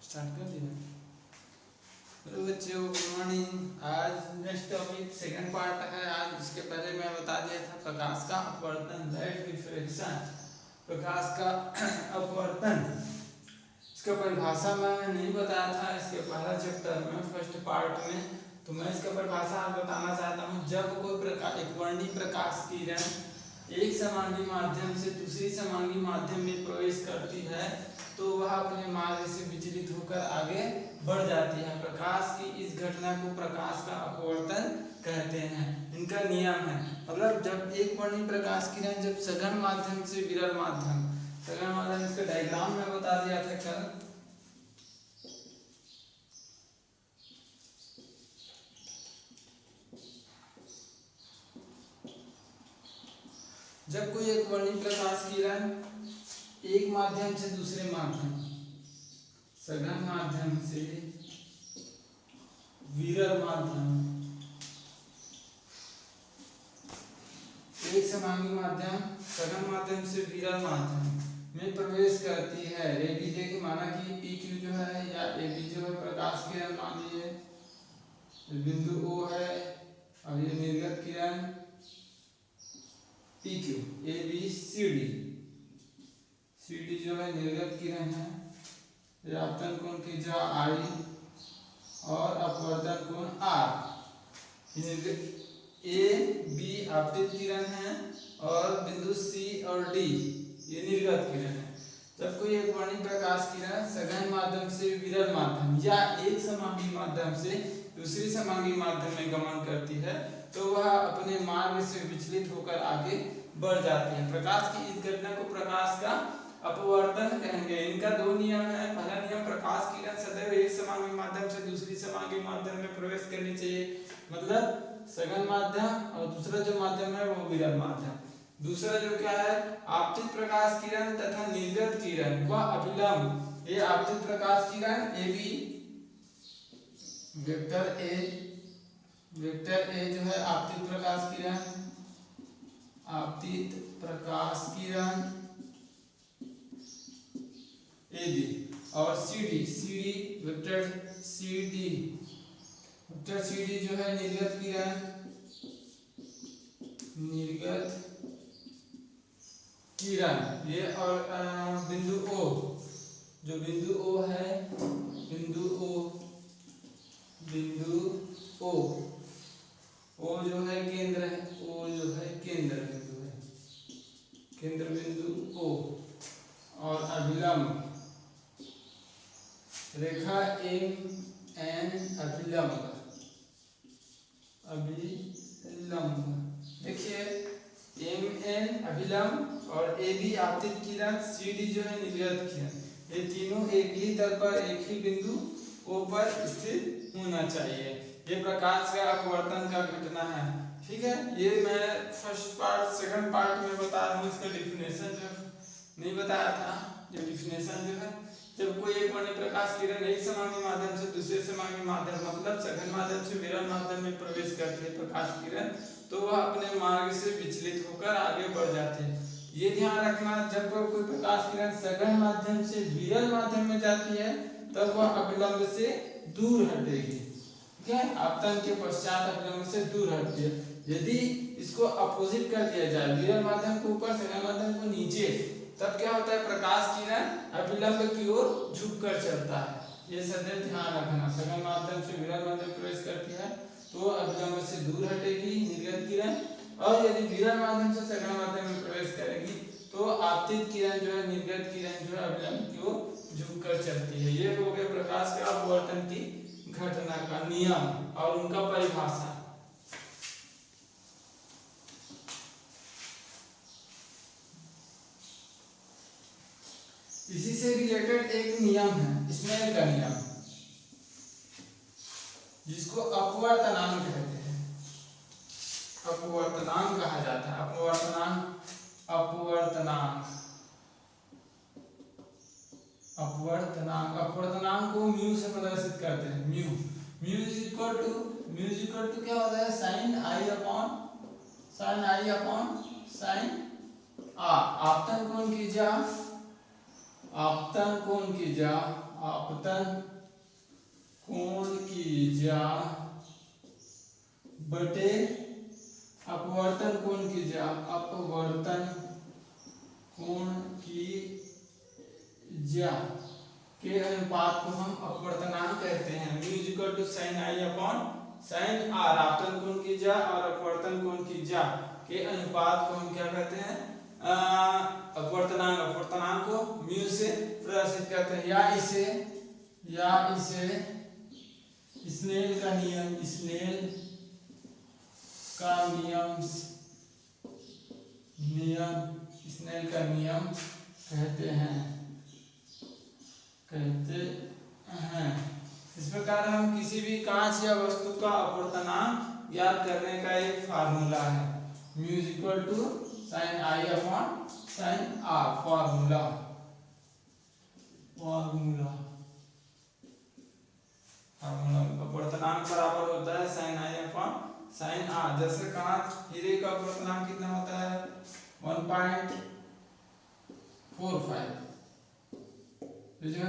Start कर दिया। Hello बच्चों, गुड मॉर्निंग। आज नेक्स्ट टॉपिक सेकंड पार्ट है। आज इसके पहले मैं बता दिया था प्रकाश का अपवर्तन, लाइट रिफ्लेक्शन, प्रकाश का अपवर्तन। इसका परिभाषा मैं नहीं बताया था इसके पहला चैप्टर में, फर्स्ट पार्ट में। तो मैं इसका परिभाषा आज बताना चाहता हूँ। जब कोई प्रकाश, एक वर्णीय प्रकाश किरण एक समांगी माध्यम से दूसरी समांगी माध्यम में प्रवेश करती है तो वह अपने मार्ग से विचलित होकर आगे बढ़ जाती है। प्रकाश की इस घटना को प्रकाश का अपवर्तन कहते हैं। इनका नियम है, मतलब जब एक वर्णीय प्रकाश किरण जब सघन माध्यम से विरल माध्यम, सघन माध्यम इसका डायग्राम में बता दिया था कल। जब कोई एक वर्णीय प्रकाश किरण एक माध्यम से दूसरे माध्यम, सघन माध्यम से विरल माध्यम, एक समांगी माध्यम सघन माध्यम से विरल माध्यम में प्रवेश करती है। ए बी देखिए, माना कि पी क्यू जो है या ए बी जो है प्रकाश किरण, मान लीजिए बिंदु ओ है और ये निर्गत किरण P Q, A B C D, C D जो है निर्गत किरण है। आपतन कोण थीटा आई और अपवर्तन कोण आर। ए बी आपतित किरण है और बिंदु सी और डी ये निर्गत किरण है। जब कोई एक वर्णीय प्रकाश किरण सघन माध्यम से विरल माध्यम या एक समांगी माध्यम से दूसरी समांगी माध्यम में गमन करती है तो वह अपने मार्ग से विचलित होकर आगे बढ़ जाती है। प्रकाश की इस घटना को प्रकाश का अपवर्तन कहेंगे। इनका दो नियम है। पहला नियम, प्रकाश किरण सदैव एक समांगी माध्यम से दूसरी समांगी माध्यम में प्रवेश करनी चाहिए, मतलब सघन माध्यम, और दूसरा जो माध्यम है वो विरल माध्यम। दूसरा जो क्या है, आपतित प्रकाश किरण तथा निर्गत किरण व अभिलंब। ये आपतित प्रकाश किरण ए बी, वेक्टर ए जो है आपतित प्रकाश किरण, आपतित प्रकाश किरण ए बी, और C D vector C D जो है निर्गत किरण, निर्गत किरण ये, और बिंदु ओ, जो बिंदु ओ है, बिंदु ओ जो है केंद्र है, ओ जो है केंद्र बिंदु है, केंद्र बिंदु ओ। और अभिलंब रेखा एम एन अभिलंब, देखिए एम एन अभिलंब और ए बी आपतित किरण, सी डी जो है निर्गत किरण, ये तीनों एक ही तल पर एक ही बिंदु ओ पर स्थित होना चाहिए। ये प्रकाश का अपवर्तन का घटना है। ठीक है, ये मैं फर्स्ट पार्ट सेकंड पार्ट में बता रहा हूँ। इसका डिफिनेशन जो नहीं बताया था, जो डिफिनेशन जो है, जब कोई एक वर्णीय प्रकाश किरण एक समांगी माध्यम से दूसरे समांगी माध्यम, मतलब सघन माध्यम से विरल माध्यम में प्रवेश करती है प्रकाश किरण, तो वह अपने मार्ग से विचलित होकर आगे बढ़ जाते हैं। ये ध्यान रखना, जब कोई प्रकाश किरण सघन माध्यम से विरल माध्यम में जाती है तब वह अभिलंब से दूर हटेगी। ठीक है, आपतन के पश्चात अभिलंब से दूर हटती है। यदि इसको अपोजिट कर दिया जाए, विरल माध्यम को ऊपर सघन माध्यम को नीचे, तब क्या होता है, प्रकाश किरण अभिलंब की ओर झुककर चलता है। ये सदैव ध्यान रखना। सघन माध्यम से विरल माध्यम प्रवेश करती है तो अभिलंब से दूर हटेगी निर्गत किरण, और यदि विरल माध्यम से सघन माध्यम में प्रवेश करेगी तो आपतित किरण जो है, निर्गत किरण जो है अभिलंब की ओर झुककर चलती है। ये हो गया प्रकाश का अपवर्तन की घटना का नियम और उनका परिभाषा। इसी से रिलेटेड एक नियम है, स्नेल का नियम, जिसको अपवर्तनांक कहते हैं। अपवर्तनांक कहा जाता है। अपवर्तनांक को म्यू से प्रदर्शित करते हैं। म्यू इज इक्वल टू क्या होता है, sine i upon sine r. आपतन कोण की जा आपतन कोण की जा बटे अपवर्तन कोण की जा अपवर्तन कोण की जा के अनुपात को हम अपवर्तनांक कहते हैं। Mu is equal to sine i upon sine r. आपतन कोण की जा और अपवर्तन कोण की जा के अनुपात को हम क्या कहते हैं? अपवर्तनांक। अपवर्तनांक को म्यू से प्रदर्शित करते हैं, या इसे स्नेल का नियम, स्नेल का नियम स्नेल का नियम कहते हैं। इस प्रकार हम किसी भी कांच या वस्तु का अपवर्तनांक ज्ञात करने का एक फार्मूला है। Mu is equal to sine i upon sine r. Formula अपवर्तनांक बराबर होता है sine i upon sine r. जैसे कांच हीरे का अपवर्तनांक कितना होता है? 1.45।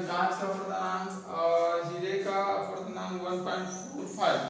कांच का अपवर्तनांक और हीरे का अपवर्तनांक 1.45।